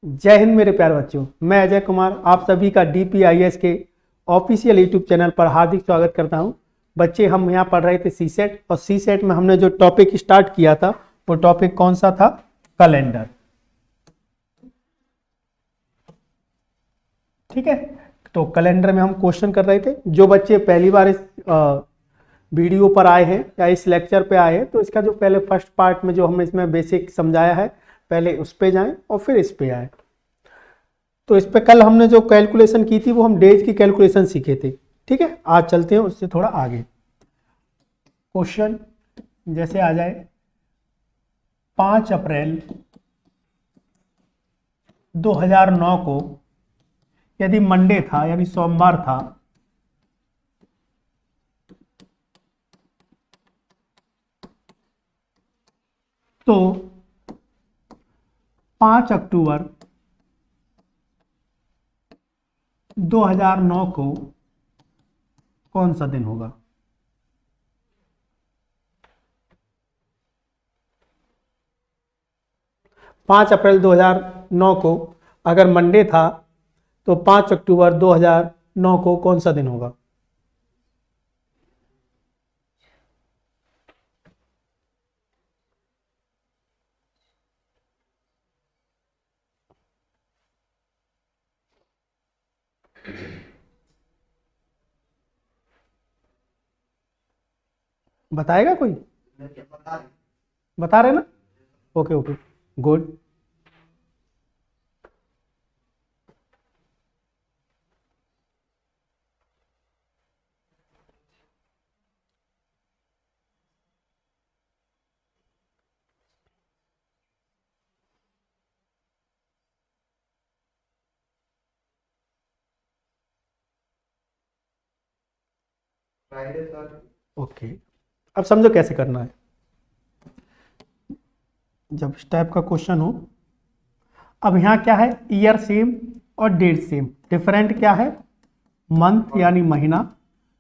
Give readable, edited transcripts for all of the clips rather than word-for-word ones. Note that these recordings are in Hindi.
जय हिंद मेरे प्यारे बच्चों। मैं अजय कुमार आप सभी का DPIS के ऑफिशियल यूट्यूब चैनल पर हार्दिक स्वागत करता हूं। बच्चे, हम यहाँ पढ़ रहे थे सी सेट, और सी सेट में हमने जो टॉपिक स्टार्ट किया था वो टॉपिक कौन सा था? कैलेंडर। ठीक है, तो कैलेंडर में हम क्वेश्चन कर रहे थे। जो बच्चे पहली बार इस वीडियो पर आए हैं या इस लेक्चर पे आए हैं, तो इसका जो पहले फर्स्ट पार्ट में जो हमने इसमें बेसिक समझाया है, पहले उस पे जाएं और फिर इस पे आए। तो इस पे कल हमने जो कैलकुलेशन की थी वो हम डेज की कैलकुलेशन सीखे थे। ठीक है, आज चलते हैं उससे थोड़ा आगे। क्वेश्चन जैसे आ जाए 5 अप्रैल 2009 को यदि मंडे था यानी सोमवार था, तो 5 अक्टूबर 2009 को कौन सा दिन होगा? 5 अप्रैल 2009 को अगर मंडे था तो 5 अक्टूबर 2009 को कौन सा दिन होगा? बताएगा कोई? बता रहे ना? Okay okay, good. Friday sir. Okay, अब समझो कैसे करना है। जब इस टाइप का क्वेश्चन हो, अब यहाँ क्या है? ईयर सेम और डेट सेम, डिफरेंट क्या है? मंथ यानी महीना।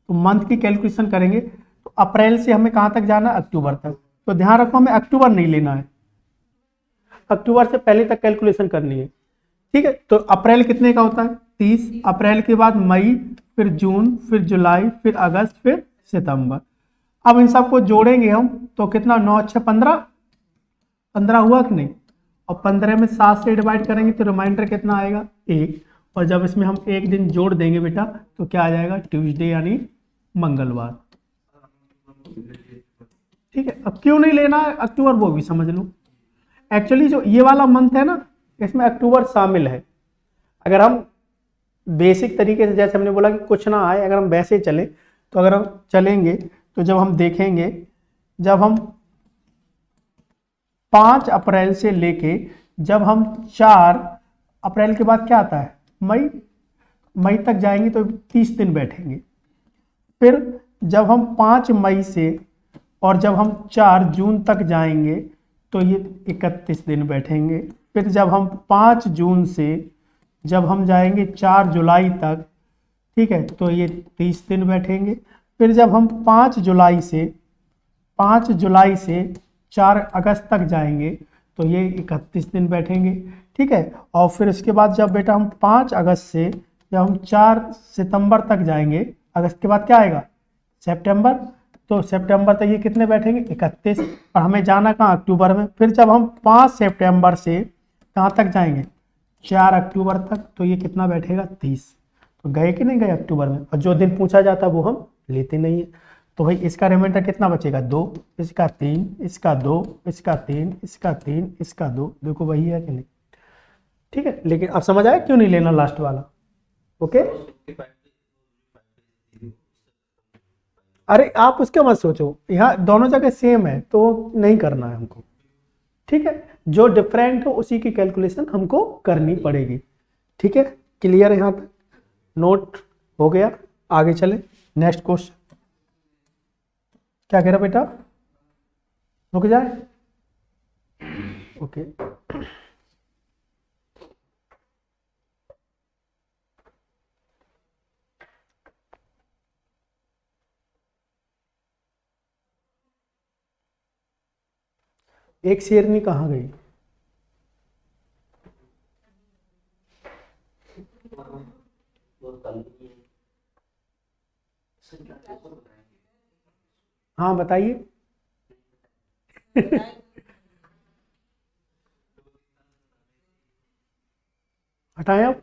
तो मंथ की कैलकुलेशन करेंगे तो अप्रैल से हमें कहाँ तक जाना है? अक्टूबर तक। तो ध्यान रखो, हमें अक्टूबर नहीं लेना है, अक्टूबर से पहले तक कैलकुलेशन करनी है। ठीक है, तो अप्रैल कितने का होता है? 30। अप्रैल के बाद मई, फिर जून, फिर जुलाई, फिर अगस्त, फिर सितंबर। अब इन सबको जोड़ेंगे हम तो कितना? 9 6 15, 15 हुआ कि नहीं? और 15 में 7 से डिवाइड करेंगे तो रिमाइंडर कितना आएगा? 1। और जब इसमें हम एक दिन जोड़ देंगे बेटा तो क्या आ जाएगा? ट्यूसडे यानी मंगलवार। ठीक है, अब क्यों नहीं लेना है अक्टूबर वो भी समझ लो। एक्चुअली जो ये वाला मंथ है ना, इसमें अक्टूबर शामिल है। अगर हम बेसिक तरीके से, जैसे हमने बोला कि कुछ ना आए, अगर हम वैसे चले तो अगर हम चलेंगे तो जब हम देखेंगे, जब हम 5 अप्रैल से लेके जब हम 4 अप्रैल के बाद क्या आता है? मई। मई तक जाएंगे तो 30 दिन बैठेंगे। फिर जब हम 5 मई से और जब हम 4 जून तक जाएंगे तो ये 31 दिन बैठेंगे। फिर जब हम 5 जून से जब हम जाएंगे 4 जुलाई तक, ठीक है, तो ये 30 दिन बैठेंगे। फिर जब हम 5 जुलाई से 4 अगस्त तक जाएंगे तो ये 31 दिन बैठेंगे। ठीक है, और फिर उसके बाद जब बेटा हम 5 अगस्त से जब हम 4 सितंबर तक जाएंगे, अगस्त के बाद क्या आएगा? सितंबर। तो सितंबर तक ये कितने बैठेंगे? 31। और हमें जाना कहाँ? अक्टूबर में। फिर जब हम 5 सितंबर से कहाँ तक जाएंगे? 4 अक्टूबर तक, तो ये कितना बैठेगा? 30। तो गए कि नहीं गए अक्टूबर में? और जो दिन पूछा जाता है वो हम लेते नहीं है। तो भाई इसका रिमाइंडर कितना बचेगा? 2। इसका 3, इसका 2, इसका 3, इसका 3, इसका 2। देखो वही है कि नहीं? ठीक है, लेकिन अब समझ आया क्यों नहीं लेना लास्ट वाला? ओके। अरे आप उसके मत सोचो, यहाँ दोनों जगह सेम है तो नहीं करना है हमको। ठीक है, जो डिफरेंट हो उसी की कैलकुलेशन हमको करनी पड़ेगी। ठीक है, क्लियर है यहाँ तक? नोट हो गया? आगे चले, नेक्स्ट क्वेश्चन। क्या कह रहा बेटा? रुक जाए? ओके। एक शेरनी कहाँ गई? हाँ बताइए। हटाएं आप।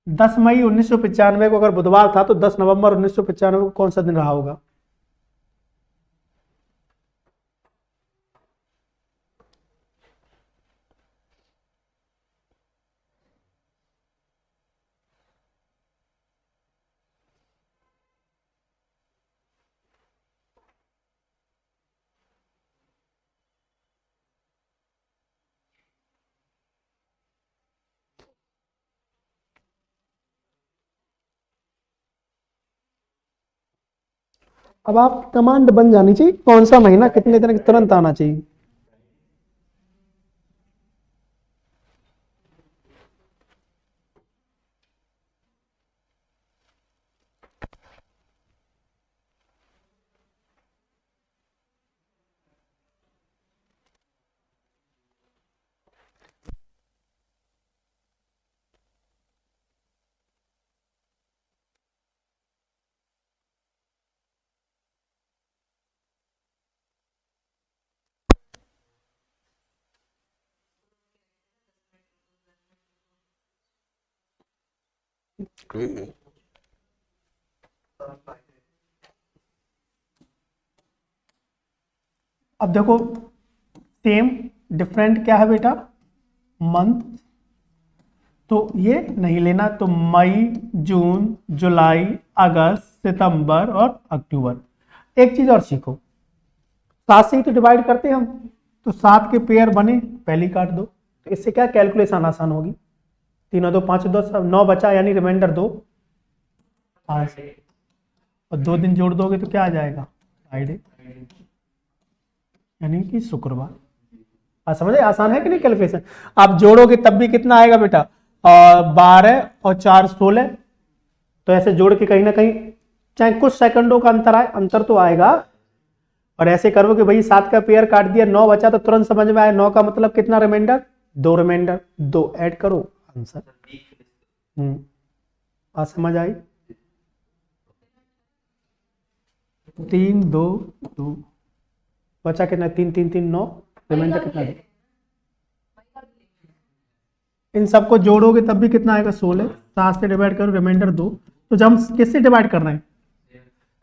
दस मई 1995 को अगर बुधवार था तो 10 नवंबर 1995 को कौन सा दिन रहा होगा? अब आप कमांड बन जानी चाहिए, कौन सा महीना कितने दिन तुरंत आना चाहिए। अब देखो सेम डिफरेंट क्या है बेटा, मंथ, तो ये नहीं लेना, तो मई, जून, जुलाई, अगस्त, सितंबर और अक्टूबर। एक चीज और सीखो, 7 से ही तो डिवाइड करते हैं हम, तो 7 के पेयर बने, पहली काट दो, तो इससे क्या कैलकुलेशन आसान होगी। 3 और 2 5 2 9 बचा, यानी रिमाइंडर 2, 5, और 2 दिन जोड़ दोगे तो क्या आ जाएगा, फ्राइडे, यानी कि शुक्रवार। समझे, आसान है कि नहीं कैलकुलेशन। आप जोड़ोगे तब भी कितना आएगा बेटा, 12 और 4 16, तो ऐसे जोड़ के कहीं ना कहीं चाहे कुछ सेकंडों का अंतर आए, अंतर तो आएगा। और ऐसे करो कि भाई 7 का पेयर काट दिया, 9 बचा, तो तुरंत समझ में आया 9 का मतलब कितना रिमाइंडर, 2 रिमाइंडर, 2 ऐड करो, आंसर। बात समझ आई। 3 2 2 बचा कितना, 3 3 3 9, रिमाइंडर कितना है? इन सबको जोड़ोगे तब भी कितना आएगा, 16। 7 से डिवाइड करो, रिमाइंडर 2, तो जब हम किससे डिवाइड कर रहे हैं,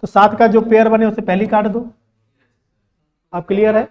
तो 7 का जो पेयर बने उसे पहले काट दो। आप क्लियर है।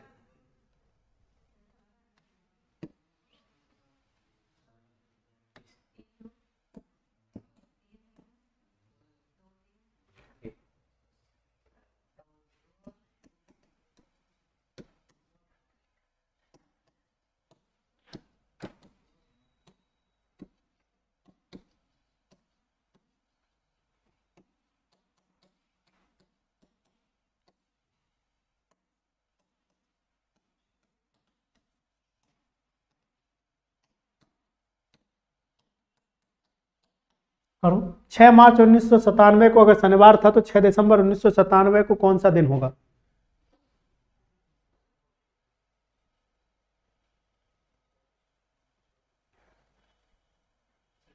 करो। 6 मार्च 1997 को अगर शनिवार था तो 6 दिसंबर 1997 को कौन सा दिन होगा?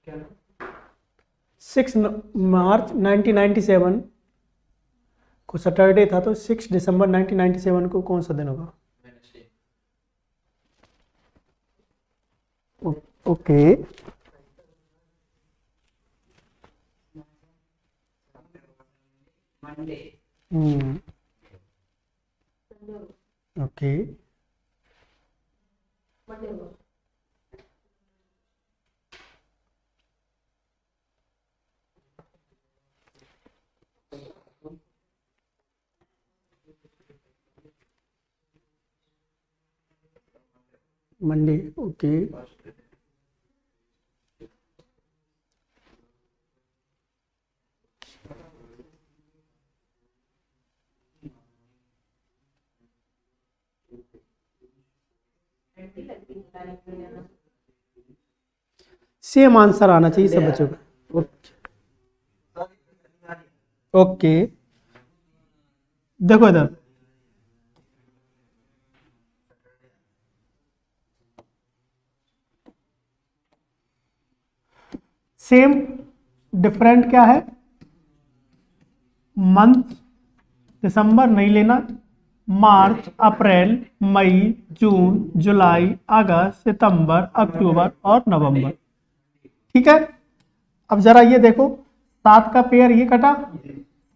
क्या? 6 मार्च 1997 को सैटरडे था, तो 6 दिसंबर 1997 को कौन सा दिन होगा? Okay. Monday. Okay. Monday, okay. Same answer आना चाहिए सब बच्चों का। ओके, देखो इधर, सेम, डिफरेंट क्या है? मंथ, दिसंबर नहीं लेना, मार्च, अप्रैल, मई, जून, जुलाई, अगस्त, सितंबर, अक्टूबर और नवंबर। ठीक है, अब जरा ये देखो, 7 का पेयर ये कटा,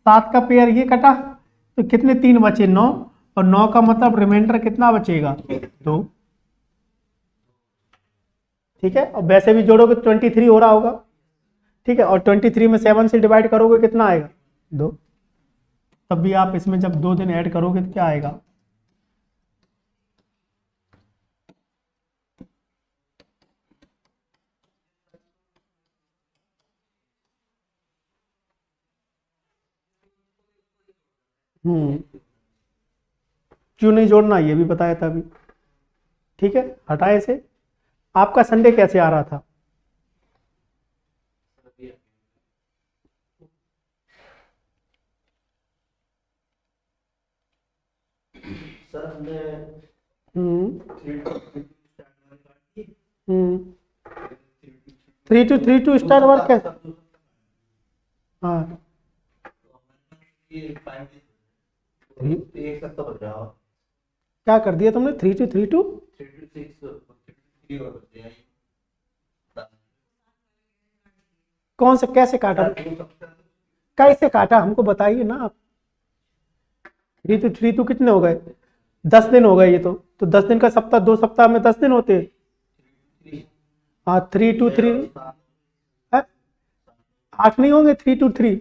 7 का पेयर ये कटा, तो कितने 3 बचे? 9, और 9 का मतलब रिमाइंडर कितना बचेगा? 2। ठीक है, और वैसे भी जोड़ोगे 23 हो रहा होगा। ठीक है, और 23 में 7 से डिवाइड करोगे कितना आएगा? 2। तब भी आप इसमें जब 2 दिन ऐड करोगे तो क्या आएगा? क्यों नहीं जोड़ना ये भी बताया था अभी। ठीक है, हटाए से। आपका संडे कैसे आ रहा था? सर हमने हम्म 3 to 3 स्टार वर्क है। हाँ, एक सप्ताह बच रहा क्या कर दिया तुमने? 3 to 3 to 3 to 6 कौन से, कैसे काटा? कैसे काटा हमको बताइए ना आप। 3 to 3 to कितने हो गए? 10 दिन हो गए ये तो 10 दिन का सप्ताह, 2 सप्ताह में 10 दिन होते हैं। हाँ, 3 to 3, 8 नहीं होंगे? 3 to 3।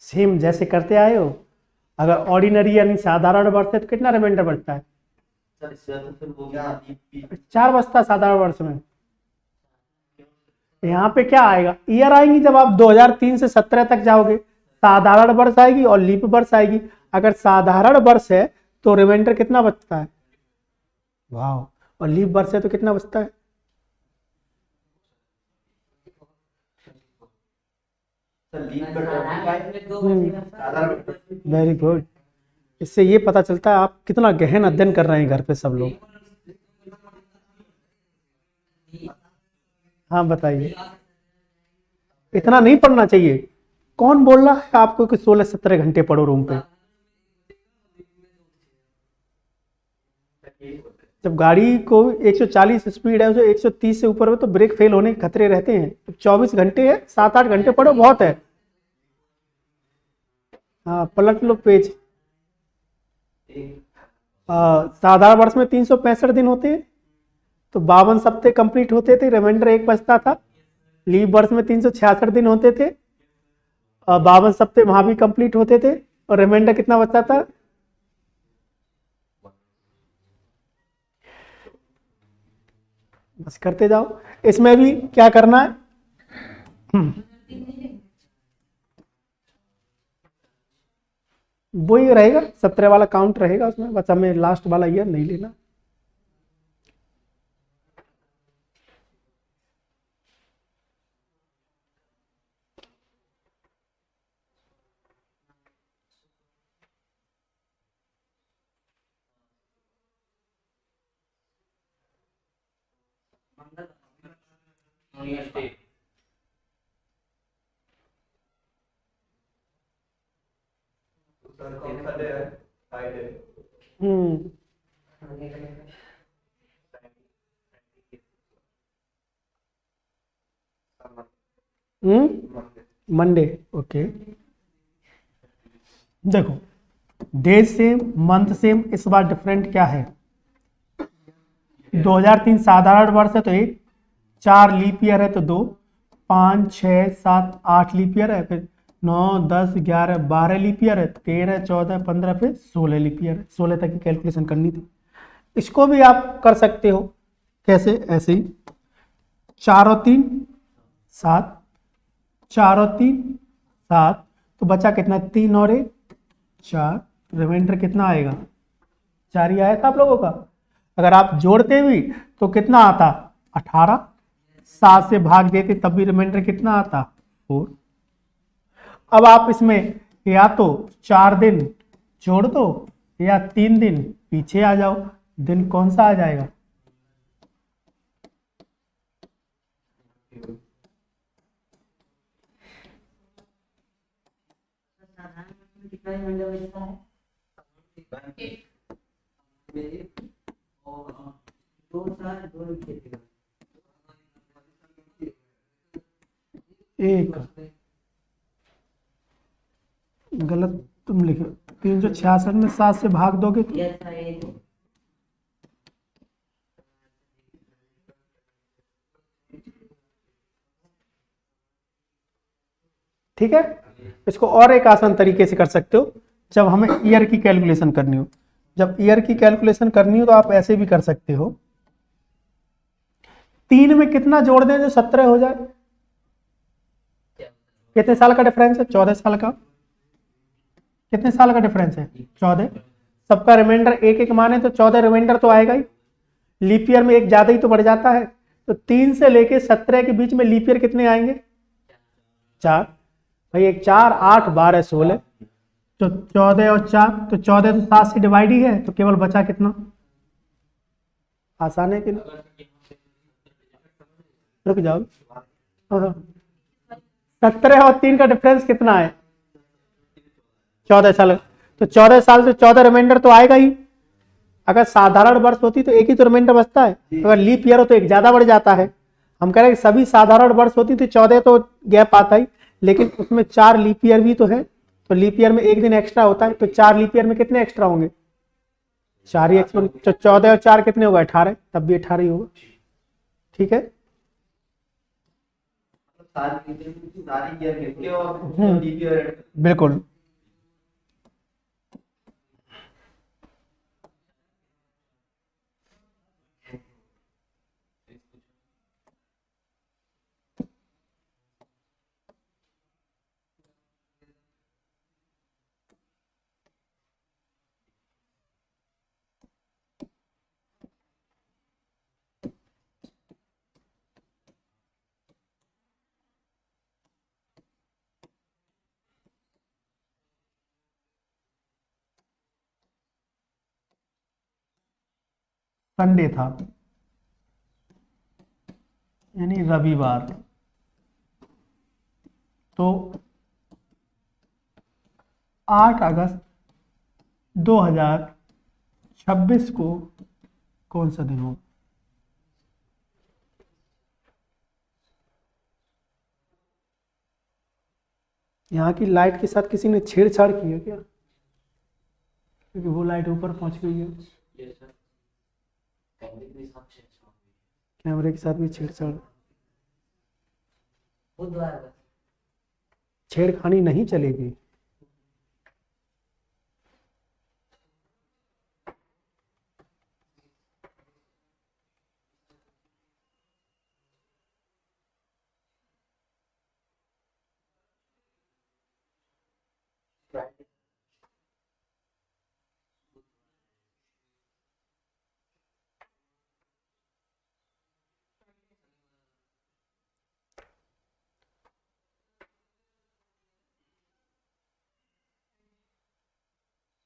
सेम जैसे करते आए हो। अगर ऑर्डिनरी यानी साधारण वर्ष है तो कितना रिमाइंडर बचता है? सर इससे तो फिर वो क्या 4 बचता है साधारण वर्ष में। यहाँ पे क्या आएगा? ईयर आएंगी जब आप 2003 से 17 तक जाओगे, साधारण वर्ष आएगी और लीप वर्ष आएगी। अगर साधारण वर्ष है तो रिमाइंडर कितना बचता है? वाह, और लीप वर्ष है तो कितना बचता है? Very good. इससे ये पता चलता है आप कितना गहन अध्ययन कर रहे हैं घर पे सब लोग। हाँ बताइए। इतना नहीं पढ़ना चाहिए। कौन बोल रहा है आपको कि 16-17 घंटे पढ़ो रूम पे? जब गाड़ी को 140 स्पीड है, उसे 130 से ऊपर में तो ब्रेक फेल होने के खतरे रहते हैं। तो 24 घंटे है, 7-8 घंटे पढ़ो बहुत है। हाँ, पलट लो पेज। साधारण वर्ष में 365 दिन होते हैं, तो 52 सप्ताह कंप्लीट होते थे, रिमाइंडर 1 बचता था। लीप वर्ष में 366 दिन होते थे, 52 सप्ताह वहां भी कंप्लीट होते थे, और रिमाइंडर कितना बचता था? बस करते जाओ। इसमें भी क्या करना है? वही रहेगा, 17 वाला काउंट रहेगा उसमें, बस हमें लास्ट वाला ईयर नहीं लेना। हम्म मंडे। ओके, देखो डेज सेम मंथ सेम, इस बार डिफरेंट क्या है, 2003 साधारण वर्ष है तो एक, 4 लीप ईयर है तो 2, 5 6 7 8 लीप ईयर है, फिर 9 10 11 12 लीप ईयर है, 13 14 15 फिर 16 लीप ईयर है। 16 तक की कैलकुलेशन करनी थी। इसको भी आप कर सकते हो, कैसे, ऐसे ही 4 और 3 7, 4 और 3 7, तो बचा कितना, 3 और 1 4, रिमाइंडर कितना आएगा, 4 ही आया था आप लोगों का। अगर आप जोड़ते भी तो कितना आता, 18, 7 से भाग देते तब भी रिमाइंडर कितना आता, 4। अब आप इसमें या तो 4 दिन जोड़ दो या 3 दिन पीछे आ जाओ, दिन कौन सा आ जाएगा, कितना मंडे बचता है? दो साल दो एक, गलत तुम लिखे, 366 में 7 से भाग दोगे तो यस सर। ठीक है। इसको और एक आसान तरीके से कर सकते हो, जब हमें ईयर की कैलकुलेशन करनी हो, जब ईयर की कैलकुलेशन करनी हो तो आप ऐसे भी कर सकते हो, 3 में कितना जोड़ दें जो 17 हो जाए, कितने साल का डिफरेंस है, 14 साल का, कितने साल का डिफरेंस है, 14, सबका रिमाइंडर एक एक माने तो 14 रिमाइंडर तो आएगा ही, लीप ईयर में एक ज्यादा ही तो बढ़ जाता है, तो 3 से लेके 17 के बीच में लीप ईयर कितने आएंगे, 4, भाई एक 4 8 12 16, तो 14 और 4, तो 14 तो 7 से डिवाइड ही है, तो केवल बचा कितना, आसान है कि नहीं, रुक जाओ, 17 और 3 का डिफरेंस कितना है, 14 साल, तो 14 साल से 14 रिमाइंडर तो आएगा ही। अगर साधारण वर्ष होती तो एक ही तो रिमाइंडर बचता है, अगर लीप ईयर हो तो एक ज्यादा बढ़ जाता है। हम कह रहे हैं सभी साधारण वर्ष होती तो 14 तो गैप आता ही, लेकिन उसमें 4 लीप ईयर भी तो है, तो लीप ईयर में एक दिन एक्स्ट्रा होता है, तो 4 लीप ईयर में कितने एक्स्ट्रा होंगे, 4 ही एक्स्ट्रा, तो 14 और 4 कितने होगा, 18, तब भी 18 ही होगा। ठीक है, सारी ईयर लिख और लीप ईयर बिल्कुल। संडे था यानी रविवार, तो 8 अगस्त 2026 को कौन सा दिन हो, यहाँ की लाइट के साथ किसी ने छेड़छाड़ की है क्या, क्योंकि वो लाइट ऊपर पहुंच गई है, कैमरे के साथ भी छेड़छाड़, बुधवार का छेड़खानी नहीं चलेगी।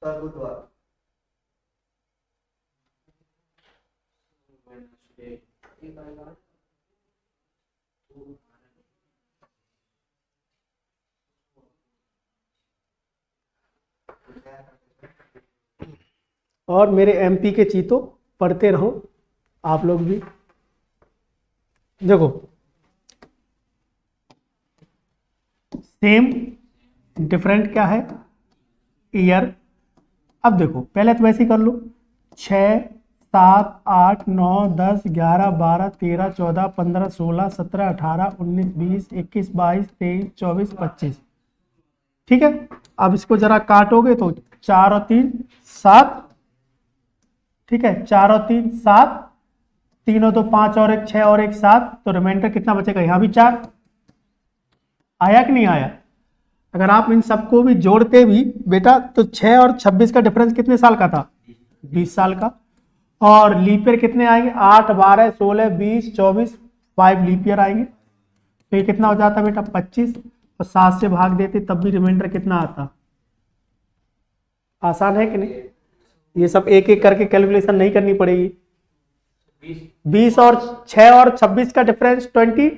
बुधवार। और मेरे एमपी के चीतो पढ़ते रहो आप लोग भी। देखो सेम डिफरेंट क्या है, ईयर। अब देखो पहले तो वैसे ही कर लो, 6 7 8 9 10 11 12 13 14 15 16 17 18 19 20 21 22 23 24 25। ठीक है, अब इसको जरा काटोगे तो 4 और 3 7। ठीक है, 4 और 3 7, 3 और 2 5 और 1 6 और 1 7, तो रिमाइंडर कितना बचेगा, यहां भी 4। आया कि नहीं आया? अगर आप इन सबको भी जोड़ते भी बेटा तो 6 और 26 का डिफरेंस कितने साल का था, 20 साल का। और लीप ईयर कितने आएंगे, 8 12 16 20 24, 5 लीप ईयर आएंगे। तो ये कितना हो जाता बेटा 25, और 7 से भाग देते तब भी रिमाइंडर कितना आता। आसान है कि नहीं? ये सब एक एक करके कैलकुलेशन नहीं करनी पड़ेगी। 20 और 6 और 26 का डिफरेंस 20,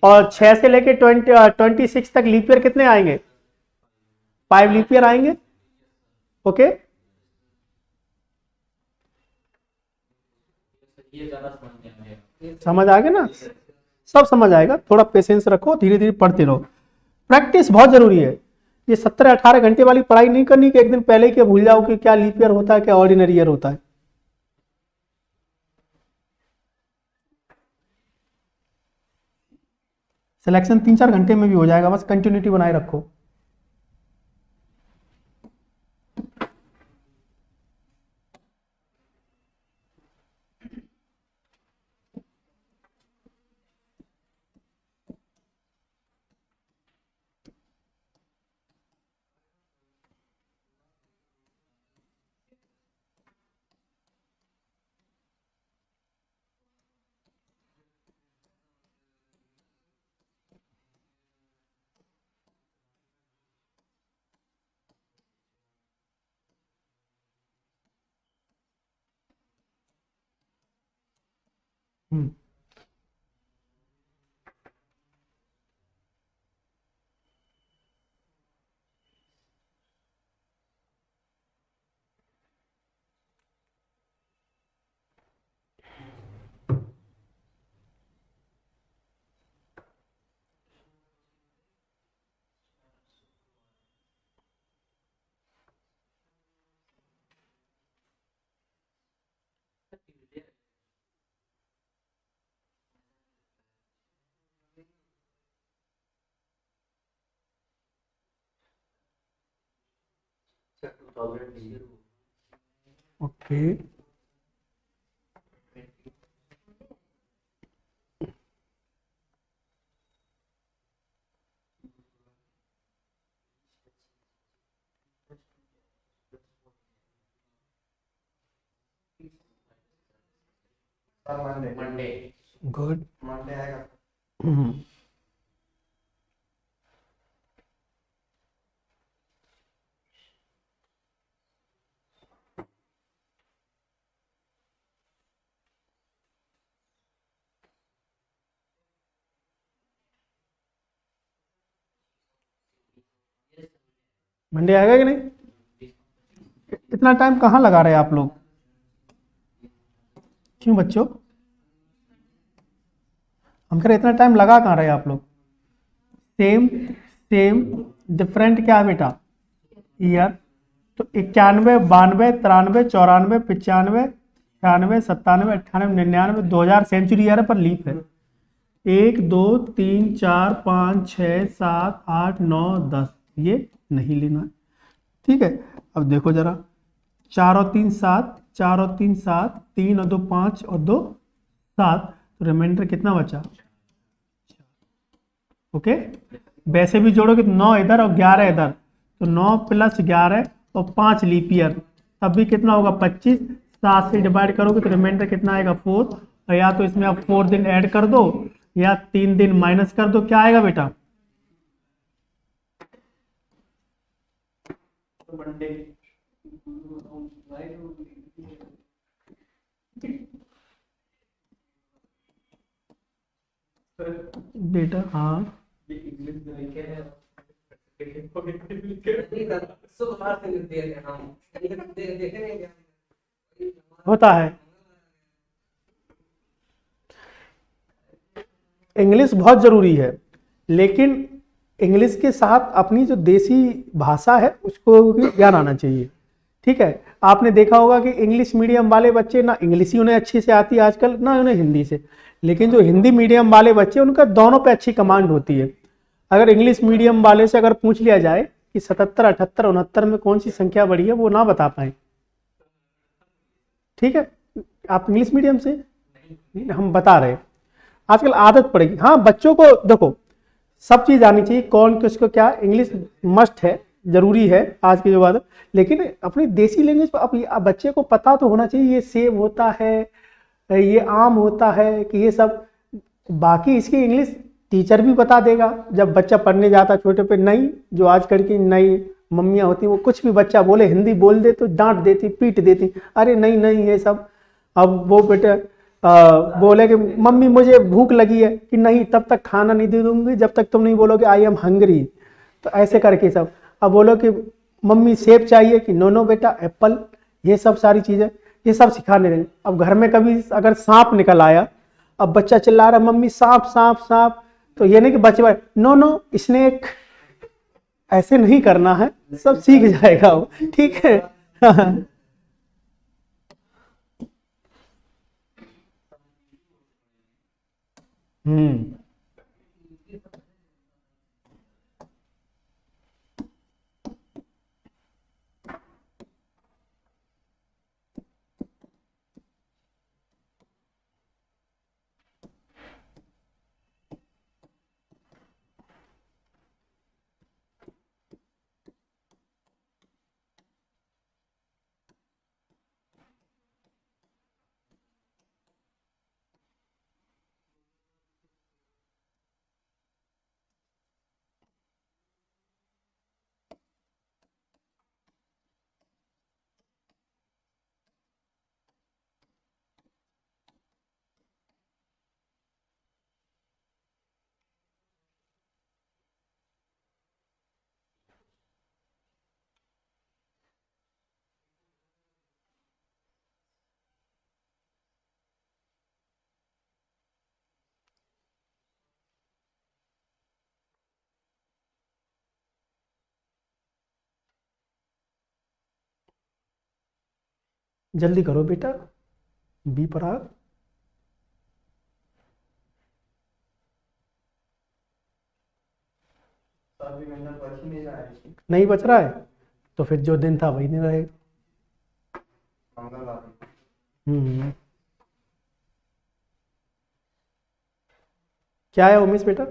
और 6 से लेके 26 तक लीप ईयर कितने आएंगे, 5 लीप ईयर आएंगे। ओके, समझ आ गया ना? सब समझ आएगा, थोड़ा पेशेंस रखो, धीरे धीरे पढ़ते रहो। प्रैक्टिस बहुत जरूरी है। ये 17-18 घंटे वाली पढ़ाई नहीं करनी कि एक दिन पहले ही क्या भूल जाओ कि क्या लीप ईयर होता है, क्या ऑर्डिनरी ईयर होता है। सिलेक्शन 3-4 घंटे में भी हो जाएगा, बस कंटिन्यूटी बनाए रखो। हम्म, ओके। Monday good. मंडे आएगा। मंडे आएगा कि नहीं? इतना टाइम कहाँ लगा रहे हैं आप लोग, क्यों बच्चों? हम कह रहे इतना टाइम लगा कहाँ रहे आप लोग? सेम सेम डिफरेंट क्या है बेटा, ईयर। तो 91 92 93 94 95 96 97 98 99 2000 सेंचुरी ईयर पर लीप है। 1 2 3 4 5 6 7 8 9 10, ये नहीं लेना है। ठीक है, अब देखो जरा, 4 और 3 7, 4 और 3 7, 3 और 2 5 और 2 7, तो रिमाइंडर कितना बचा। ओके, वैसे भी जोड़ोगे तो 9 इधर और 11 इधर, तो 9 + 11 और 5 लीप ईयर, तब भी कितना होगा 25। 7 से डिवाइड करोगे तो रिमाइंडर कितना आएगा 4, और या तो इसमें आप 4 दिन ऐड कर दो या 3 दिन माइनस कर दो, क्या आएगा बेटा। मंडे बेटा हाँ ये इंग्लिश में लिखे हैं नहीं सर, सुकुमार से मिलती है हम देखे नहीं क्या? होता है। इंग्लिश बहुत जरूरी है, लेकिन इंग्लिश के साथ अपनी जो देसी भाषा है उसको भी ज्ञान आना चाहिए। ठीक है, आपने देखा होगा कि इंग्लिश मीडियम वाले बच्चे ना इंग्लिश ही उन्हें अच्छी से आती है आजकल, ना उन्हें हिंदी से, लेकिन जो हिंदी मीडियम वाले बच्चे उनका दोनों पे अच्छी कमांड होती है। अगर इंग्लिश मीडियम वाले से अगर पूछ लिया जाए कि 77, 78, 69 में कौन सी संख्या बड़ी है, वो ना बता पाए। ठीक है, आप इंग्लिश मीडियम से, हम बता रहे हैं आजकल आदत पड़ेगी। हाँ, बच्चों को देखो सब चीज़ आनी चाहिए, कौन किसको क्या, इंग्लिश मस्ट है, जरूरी है आज की जो बात है, लेकिन अपनी देसी लैंग्वेज पर अब बच्चे को पता तो होना चाहिए, ये सेब होता है, ये आम होता है, कि ये सब। बाकी इसकी इंग्लिश टीचर भी बता देगा जब बच्चा पढ़ने जाता छोटे पे। नहीं, जो आजकल की नई मम्मियाँ होती वो कुछ भी बच्चा बोले हिंदी बोल दे तो डांट देती, पीट देती, अरे नहीं नहीं ये सब। अब वो बेटे बोले कि मम्मी मुझे भूख लगी है, कि नहीं तब तक खाना नहीं दे दूंगी जब तक तुम नहीं बोलोगे आई एम हंग्री। तो ऐसे करके सब। अब बोलो कि मम्मी सेब चाहिए, कि नो नो बेटा एप्पल, ये सब सारी चीज़ें ये सब सिखाने लगे। अब घर में कभी अगर सांप निकल आया, अब बच्चा चिल्ला रहा मम्मी सांप सांप सांप, तो ये नहीं कि बच्चे नो नो स्नेक, ऐसे नहीं करना है, सब सीख जाएगा वो। ठीक है हम्म, जल्दी करो बेटा, बी पर आ। अभी महीना बच ही नहीं रहा है। नहीं बच रहा है तो फिर जो दिन था वही दिन रहेगा। मंगलवार हम्म, क्या है उमेश बेटा,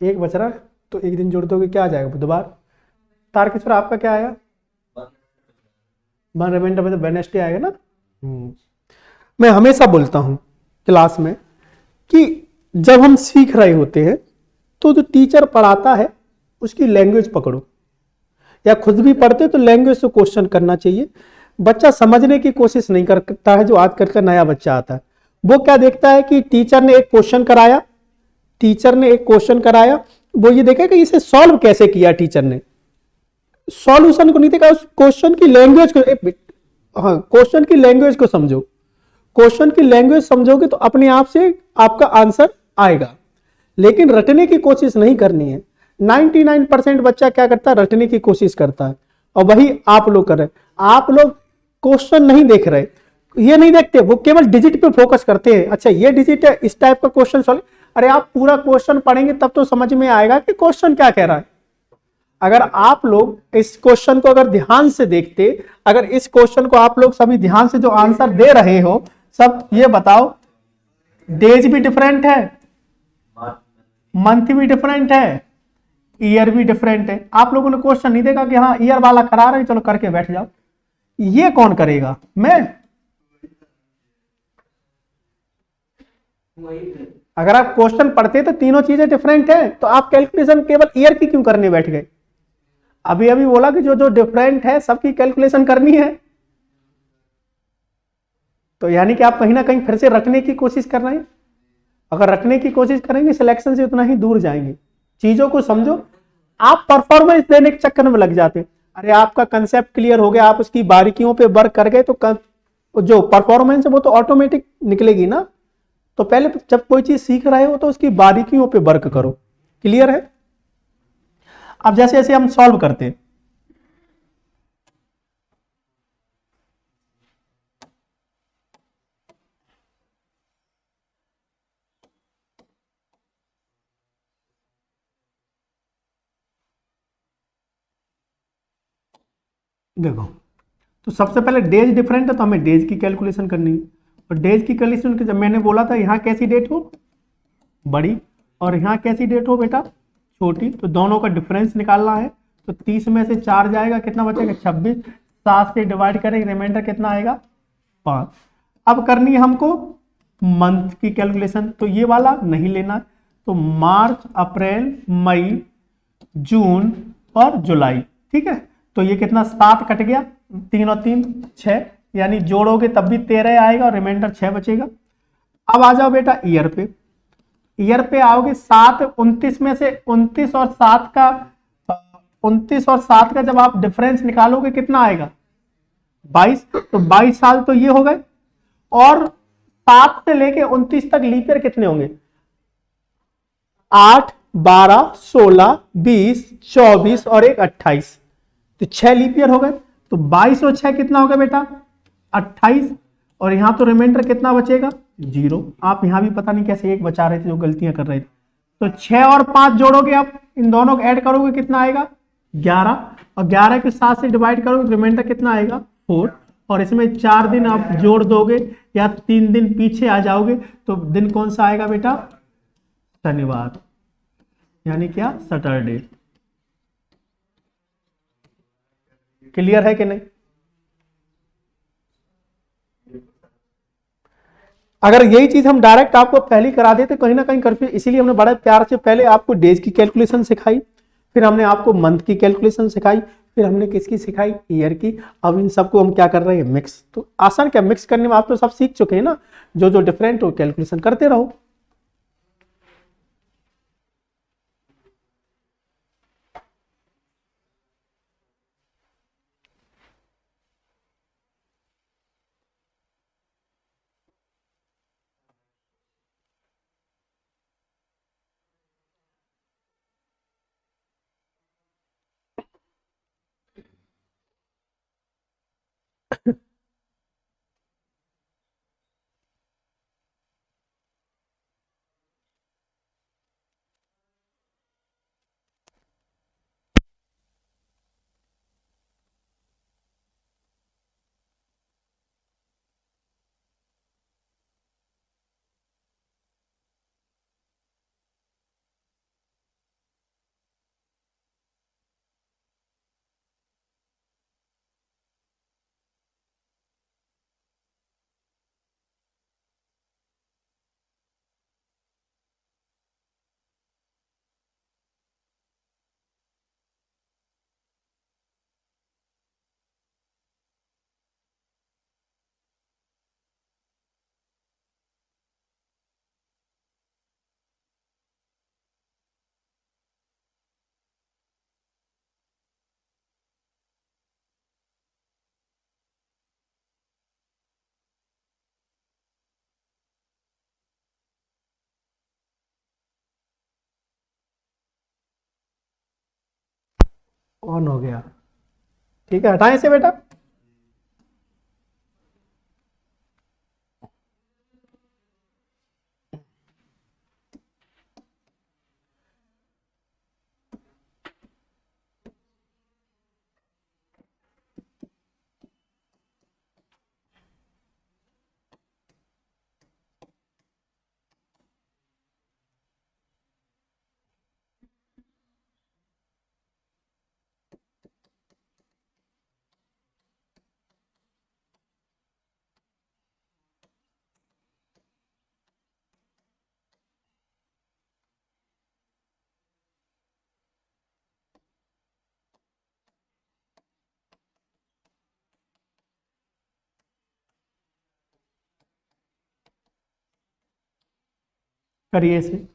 एक बच रहा है, तो एक दिन जोड़ दोगे क्या आ जाएगा, बुधवार। तारकेश्वर आपका क्या आया, वन रिमाइंडर में तो वेडनेसडे आएगा ना। मैं हमेशा बोलता हूँ क्लास में कि जब हम सीख रहे होते हैं तो जो टीचर पढ़ाता है उसकी लैंग्वेज पकड़ो, या खुद भी पढ़ते तो लैंग्वेज से क्वेश्चन करना चाहिए। बच्चा समझने की कोशिश नहीं करता है, जो आजकल का नया बच्चा आता है वो क्या देखता है कि टीचर ने एक क्वेश्चन कराया, वो ये देखा कि इसे सॉल्व कैसे किया टीचर ने, सॉल्यूशन को नहीं देखा, उस क्वेश्चन की लैंग्वेज को। हाँ, क्वेश्चन की लैंग्वेज को समझो, क्वेश्चन की लैंग्वेज समझोगे तो अपने आप से आपका आंसर आएगा, लेकिन रटने की कोशिश नहीं करनी है। 99% बच्चा क्या करता है, रटने की कोशिश करता है, और वही आप लोग कर रहे हैं। आप लोग क्वेश्चन नहीं देख रहे, ये नहीं देखते, वो केवल डिजिट पे फोकस करते हैं। अच्छा ये डिजिट है, इस टाइप का क्वेश्चन सॉल्व। अरे आप पूरा क्वेश्चन पढ़ेंगे तब तो समझ में आएगा कि क्वेश्चन क्या कह रहा है। अगर आप लोग इस क्वेश्चन को अगर ध्यान से देखते, अगर इस क्वेश्चन को आप लोग सभी ध्यान से जो आंसर दे रहे हो सब, ये बताओ डेज भी डिफरेंट है, मंथ भी डिफरेंट है, ईयर भी डिफरेंट है। आप लोगों ने क्वेश्चन नहीं देखा कि हाँ ईयर वाला करा रहे, चलो करके बैठ जाओ। ये कौन करेगा, मैं। अगर आप क्वेश्चन पढ़ते तो तीनों चीजें डिफरेंट है, तो आप कैलकुलेशन केवल ईयर की क्यों करने बैठ गए। अभी अभी बोला कि जो जो डिफरेंट है सबकी कैलकुलेशन करनी है। तो यानी कि आप कहीं ना कहीं फिर से रखने की कोशिश कर रहे हैं। अगर रखने की कोशिश करेंगे सिलेक्शन से उतना ही दूर जाएंगे। चीजों को समझो, आप परफॉर्मेंस देने के चक्कर में लग जाते हैं। अरे आपका कंसेप्ट क्लियर हो गया, आप उसकी बारीकियों पे वर्क कर गए, तो जो परफॉर्मेंस है वो तो ऑटोमेटिक निकलेगी ना। तो पहले जब कोई चीज सीख रहे हो तो उसकी बारीकियों पे वर्क करो। क्लियर है? अब जैसे जैसे हम सॉल्व करते हैं, देखो, तो सबसे पहले डेज डिफरेंट है तो हमें डेज की कैलकुलेशन करनी है। और डेज की कैलकुलेशन जब मैंने बोला था यहां कैसी डेट हो, बड़ी, और यहां कैसी डेट हो बेटा, छोटी, तो दोनों का डिफरेंस निकालना है। तो 30 में से 4 जाएगा, कितना बचेगा 26। 7 से डिवाइड करेंगे, रिमाइंडर कितना आएगा 5। अब करनी है हमको मंथ की कैलकुलेशन, तो ये वाला नहीं लेना। तो मार्च, अप्रैल, मई, जून और जुलाई। ठीक है, तो ये कितना 7 कट गया, 3 और 3 6, यानी जोड़ोगे तब भी 13 आएगा और रिमाइंडर 6 बचेगा। अब आ जाओ बेटा ईयर पे। ईयर पे आओगे 7 29 में से 29 और 7 का 29 और 7 का जब आप डिफरेंस निकालोगे कितना आएगा 22। तो 22 साल तो ये हो गए। और 7 से लेके 29 तक लीप ईयर कितने होंगे, 8 12 16 20 24 और एक 28, तो 6 लीप ईयर हो गए। तो 22 और 6 कितना हो गया बेटा 28। और यहां तो रिमाइंडर कितना बचेगा 0। आप यहां भी पता नहीं कैसे एक बचा रहे थे, जो गलतियां कर रहे थे। तो 6 और 5 जोड़ोगे, आप इन दोनों को ऐड करोगे कितना आएगा 11। और 11 के 7 से डिवाइड करोगे, रिमाइंडर कितना आएगा 4। और इसमें 4 दिन आप जोड़ दोगे या 3 दिन पीछे आ जाओगे, तो दिन कौन सा आएगा बेटा शनिवार, यानी क्या सैटरडे। क्लियर है कि नहीं? अगर यही चीज हम डायरेक्ट आपको पहले करा देते कहीं ना कहीं करके, इसीलिए हमने बड़े प्यार से पहले आपको डेज की कैलकुलेशन सिखाई, फिर हमने आपको मंथ की कैलकुलेशन सिखाई, फिर हमने किसकी सिखाई ईयर की। अब इन सबको हम क्या कर रहे हैं मिक्स। तो आसान क्या मिक्स करने में, आप तो सब सीख चुके हैं ना, जो जो डिफरेंट हो कैलकुलेशन करते रहो। ऑन हो गया, ठीक है, हटाएं से बेटा। करिए इसे।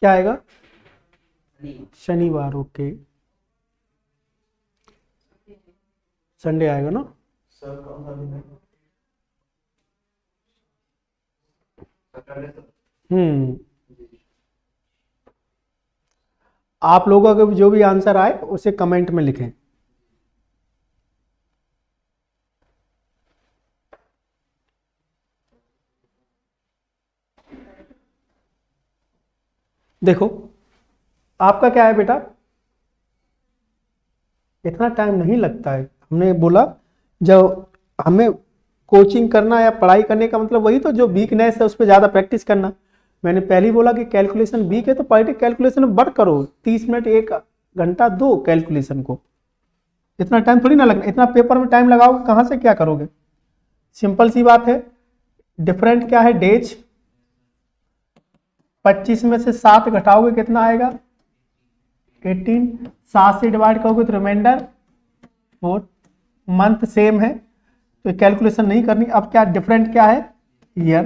क्या आएगा? शनिवार, ओके। संडे आएगा ना? सर कौन सा दिन है? सैटरडे। हम्म। आप लोगों का जो भी आंसर आए उसे कमेंट में लिखें। देखो आपका क्या है बेटा, इतना टाइम नहीं लगता है। हमने बोला जब हमें कोचिंग करना या पढ़ाई करने का मतलब वही तो, जो वीकनेस है उस पर ज़्यादा प्रैक्टिस करना। मैंने पहले ही बोला कि कैलकुलेशन वीक है तो पॉलिटिक कैलकुलेशन में बढ़ करो, 30 मिनट 1 घंटा दो कैलकुलेशन को। इतना टाइम थोड़ी ना लगना, इतना पेपर में टाइम लगाओगे कहाँ से क्या करोगे? सिंपल सी बात है। डिफरेंट क्या है? डेज। 25 में से 7 घटाओगे कितना आएगा? 18। 7 से डिवाइड करोगे तो रिमाइंडर 4। मंथ सेम है तो कैलकुलेशन नहीं करनी। अब क्या डिफरेंट क्या है? ईयर।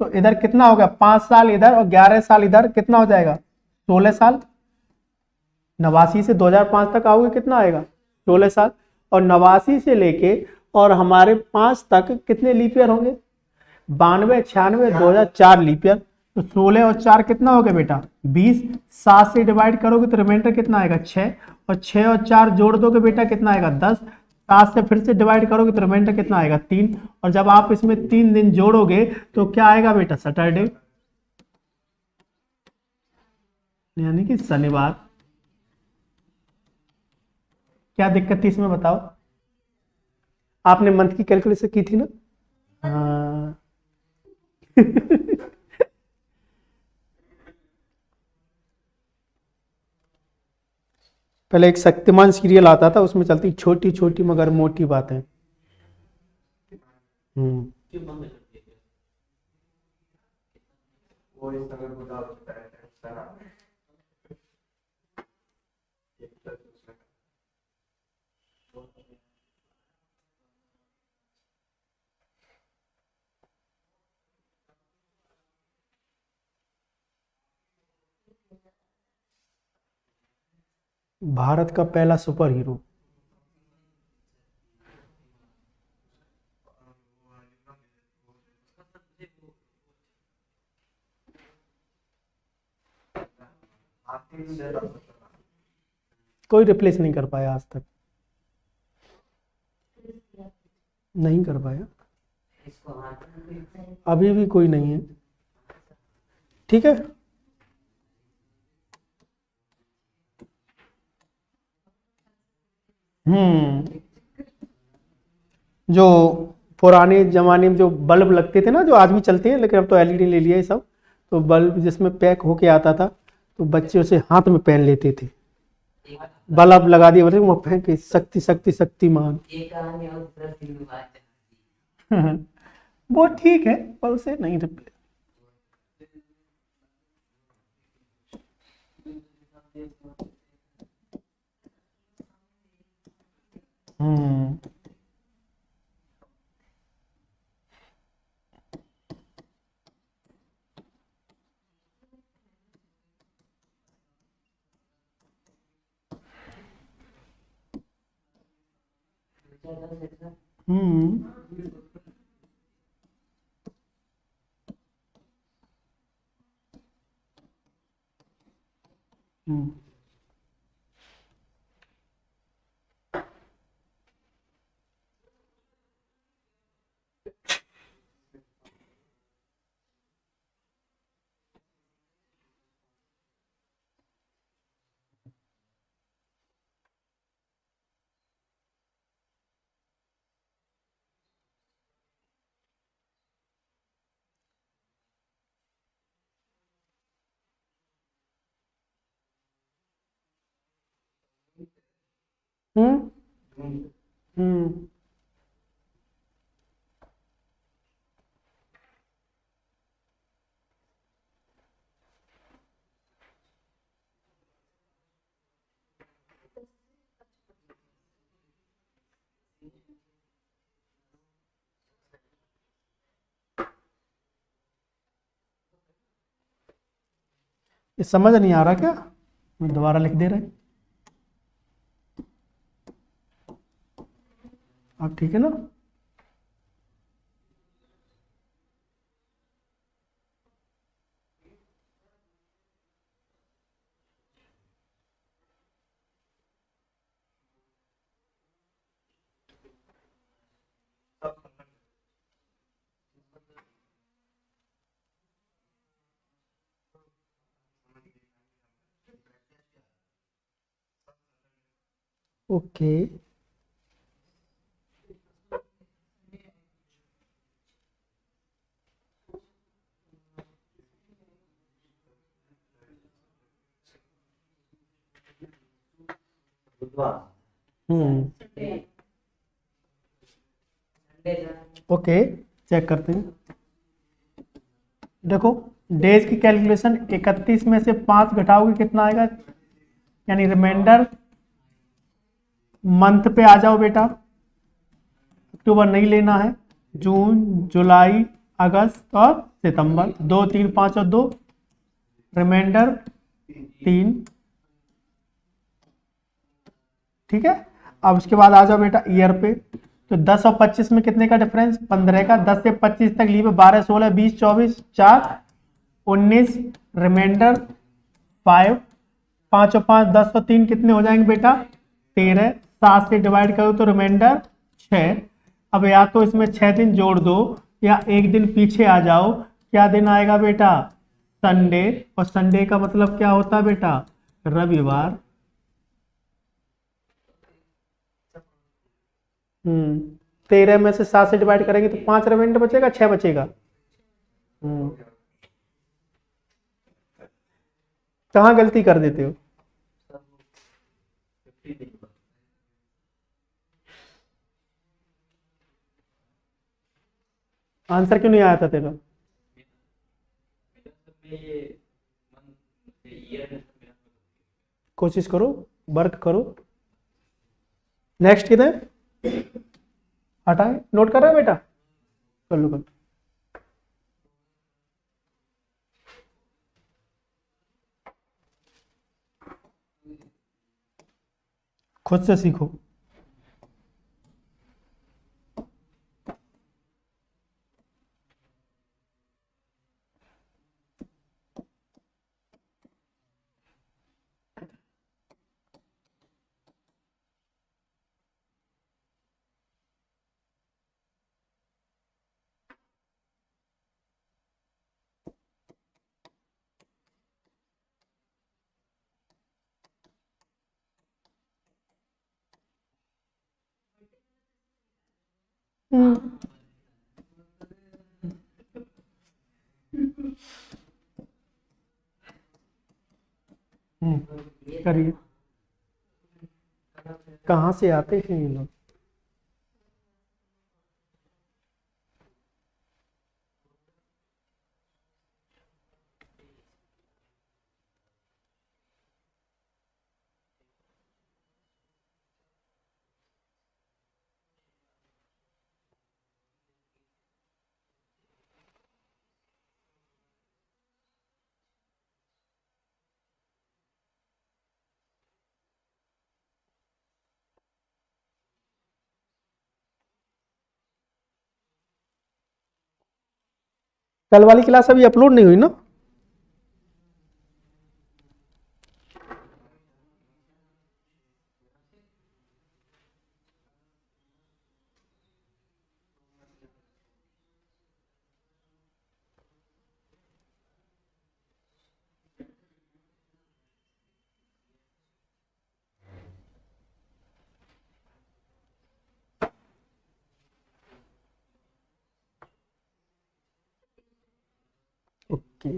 तो इधर कितना हो गया? 5 साल इधर और 11 साल इधर, कितना हो जाएगा? 16 साल। 89 से 2005 तक आओगे कितना आएगा? 16 साल। और 89 से लेके और हमारे 5 तक कितने लीप ईयर होंगे? 92, 96, 2004 लीप ईयर। तो 16 और 4 कितना हो गया बेटा? 20। 7 से डिवाइड करोगे तो रिमाइंडर कितना आएगा? 6। और 6 और 4 जोड़ दोगे बेटा कितना आएगा? 10। 7 से फिर से डिवाइड करोगे तो रिमाइंडर कितना आएगा? 3। और जब आप इसमें 3 दिन जोड़ोगे तो क्या आएगा बेटा? सैटरडे, यानी कि शनिवार। क्या दिक्कत थी इसमें बताओ? आपने मंथ की कैलकुलेशन की थी ना? हाँ। पहले एक शक्तिमान सीरियल आता था, उसमें चलती छोटी छोटी मगर मोटी बातें। हम्म। वो इस समय बुरा हो चुका है सर। भारत का पहला सुपर हीरो? कोई रिप्लेस नहीं कर पाया आज तक, नहीं कर पाया, अभी भी कोई नहीं है। ठीक है। जो पुराने जमाने में जो बल्ब लगते थे ना, जो आज भी चलते हैं लेकिन अब तो एलईडी ले लिया है सब, तो बल्ब जिसमें पैक होके आता था तो बच्चे उसे हाथ में पहन लेते थे। बल्ब लगा दिया बोले वो पहन के शक्ति शक्ति शक्तिमान। वो ठीक है पर उसे नहीं रिप्लेस। हम्म। हम्म। हम्म, हम्म, हम्म। ये समझ नहीं आ रहा क्या? मैं दोबारा लिख दे रहे। अब ठीक है ना? ओके। बुधवार। हम्म, संडे जा ओके। चेक करते हैं। देखो, डेज की कैलकुलेशन 31 में से 5 घटाओगे कितना आएगा, यानी रिमाइंडर। मंथ पे आ जाओ बेटा। अक्टूबर नहीं लेना है। जून, जुलाई, अगस्त और सितंबर, 2 3 5 और 2, रिमाइंडर 3। ठीक है। अब उसके बाद आ जाओ बेटा ईयर पे। तो 10 और 25 में कितने का डिफरेंस, 15 का। 10 से 25 तक लीव 12 16 20 24 4 19, रिमाइंडर 5। 5 और 5 10 और 3 कितने हो जाएंगे बेटा, 13। 7 से डिवाइड करो तो रिमाइंडर 6। अब या तो इसमें 6 दिन जोड़ दो या एक दिन पीछे आ जाओ। क्या दिन आएगा बेटा, संडे। और संडे का मतलब क्या होता है बेटा, रविवार। 13 में से 7 से डिवाइड करेंगे तो 5 रिमाइंडर बचेगा, 6 बचेगा। हम्म, कहाँ गलती कर देते हो? आंसर क्यों नहीं आया था तेरा? कोशिश करो, वर्क करो। नेक्स्ट किधर हटाए, नोट कर रहे हो बेटा? कर लो कर लो। खुद से सीखो। हम्म, करिए। कहाँ से आते हैं ये लोग? कल वाली क्लास अभी अपलोड नहीं हुई ना? ओके,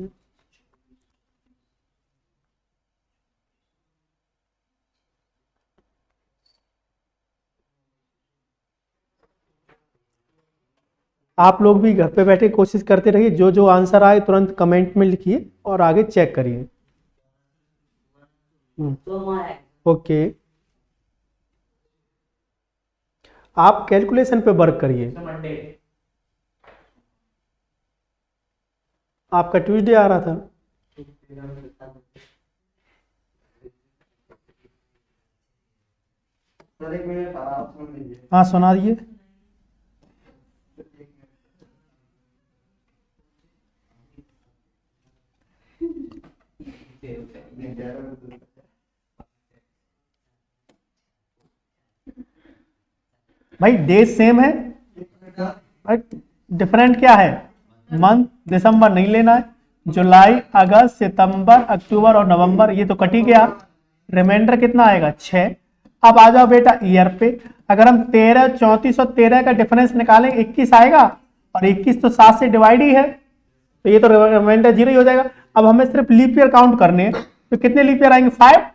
आप लोग भी घर पे बैठे कोशिश करते रहिए, जो जो आंसर आए तुरंत कमेंट में लिखिए और आगे चेक करिए। ओके, आप कैलकुलेशन पे वर्क करिए। आपका ट्यूसडे आ रहा था। सर 1 मिनट आप सुन लीजिए। हाँ, सुना दिए। भाई डेज सेम है, डिफरेंट क्या है? मंथ, दिसंबर नहीं लेना है, जुलाई, अगस्त, सितंबर, अक्टूबर और नवंबर, ये तो कट ही गया। रिमाइंडर कितना आएगा? 6। अब आ जाओ बेटा ईयर पे। अगर हम 13, 34 और 13 का डिफरेंस निकालें 21 आएगा, और 21 तो 7 से डिवाइड ही है, तो ये तो रिमाइंडर 0 ही हो जाएगा। अब हमें सिर्फ लीप ईयर काउंट करने हैं, तो कितने लीप ईयर आएंगे? 5,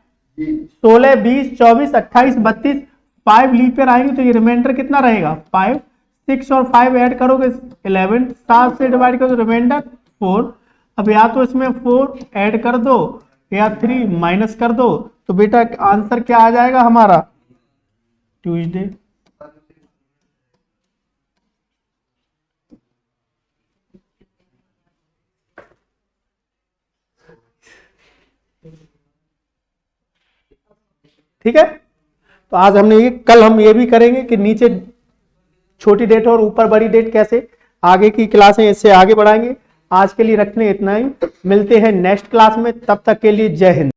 16, 20, 24, 28, 32, 5 लीप ईयर आएंगे, तो ये रिमाइंडर कितना रहेगा? 5। 6 और 5 ऐड करोगे 11, 7 से डिवाइड करो तो रिमाइंडर 4। अब या तो इसमें 4 ऐड कर दो या 3 माइनस कर दो, तो बेटा आंसर क्या आ जाएगा हमारा? ट्यूसडे। ठीक है, तो आज हमने ये, कल हम ये भी करेंगे कि नीचे छोटी डेट और ऊपर बड़ी डेट कैसे, आगे की क्लासें इससे आगे बढ़ाएंगे। आज के लिए रखने इतना ही, मिलते हैं नेक्स्ट क्लास में, तब तक के लिए जय हिंद।